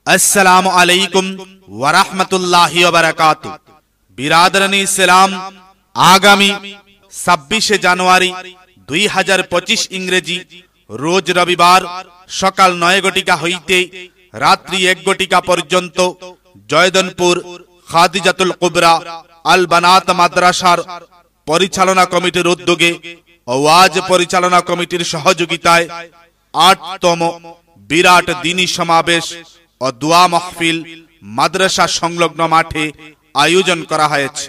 अस्सलामु अलैकुम व रहमतुल्लाहि व बाराकातुहू। बिरादरानी इस्लाम, आगामी 26 জানুয়ারি 2025 ইংরেজি রোজ রবিবার সকাল 9 ঘটিকা হইতে রাত্রি 1 ঘটিকা পর্যন্ত জয়দনপুর খাদিজাতুল কুবরা আল বানাত মাদ্রাসার পরিচালনা কমিটির উদ্যোগে ওয়াজ পরিচালনা কমিটির সহযোগিতায় 8তম বিরাট দ্বীনী সমাবেশ ও দোয়া মাহফিল মাদ্রাসা সংলগ্ন মাঠে আয়োজন করা হয়েছে।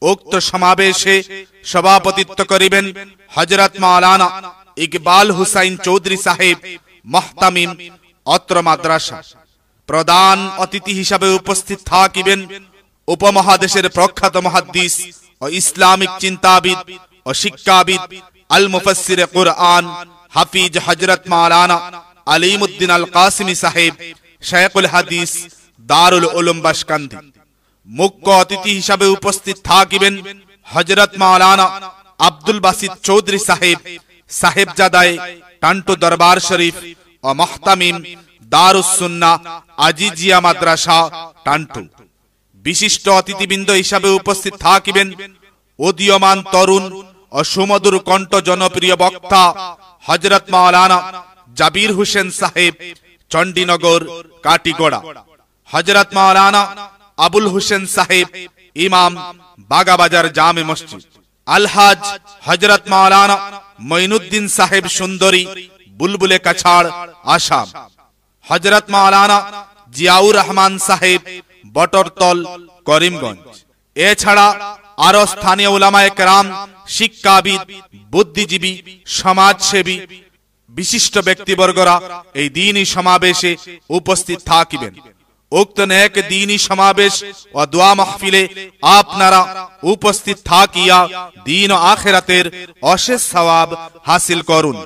উক্ত সমাবেশে সভাপতিত্ব করিবেন হযরত মাওলানা ইকবাল হুসাইন চৌধুরী সাহেব মুহতামিম অত্র মাদ্রাসা। প্রধান অতিথি হিসাবে উপস্থিত থাকিবেন উপমহাদেশের প্রখ্যাত মুহাদ্দিস ও ইসলামিক চিন্তাবিদ ও শিক্ষাবিদ আল মুফাসসির কুরআন হাফিজ হযরত মাওলানা আলিমউদ্দিন আল কাসিমি সাহেব, শাইখুল হাদিস, দারুল উলুম বাশকান্দি। মুখ্য অতিথি হিসাবে উপস্থিত থাকিবেন হযরত মাওলানা আব্দুল বাসিত চৌধুরী সাহেব, সাহেবজাদায়ে টান্টু দরবার শরীফ ও মুহতামিম দারুস সুন্নাহ আজিজিয়া মাদ্রাসা টান্টু। বিশিষ্ট অতিথিবৃন্দ হিসাবে উপস্থিত থাকিবেন উদীয়মান তরুণ ও সুমধুর কণ্ঠ জনপ্রিয় বক্তা হযরত মাওলানা জাবির হোসেন সাহেব, চণ্ডীনগর কাটিগড়া। হযরত মাওলানা আবুল হোসেন সাহেব, ইমাম, বাগাবাজার জামে মসজিদ। আলহাজ হযরত মাওলানা মঈনুদ্দিন সাহেব সুন্দরী, বুলবুলে কাছাড়, আসাম। হযরত মাওলানা জিয়াউর রহমান সাহেব, বটরতল, করিমগঞ্জ। এছাড়া আরো স্থানীয় উলামায়ে কেরাম, শিক্ষাবিদ, বুদ্ধিজীবী, সমাজসেবী, বিশিষ্ট ব্যক্তিবর্গরা এই দ্বীনী সমাবেশে উপস্থিত থাকিবেন। উক্ত নেক দ্বীনী সমাবেশ ও দোয়া মাহফিলে আপনারা উপস্থিত থাকিয়া দ্বীন ও আখিরাতের অশেষ সওয়াব হাসিল করুন।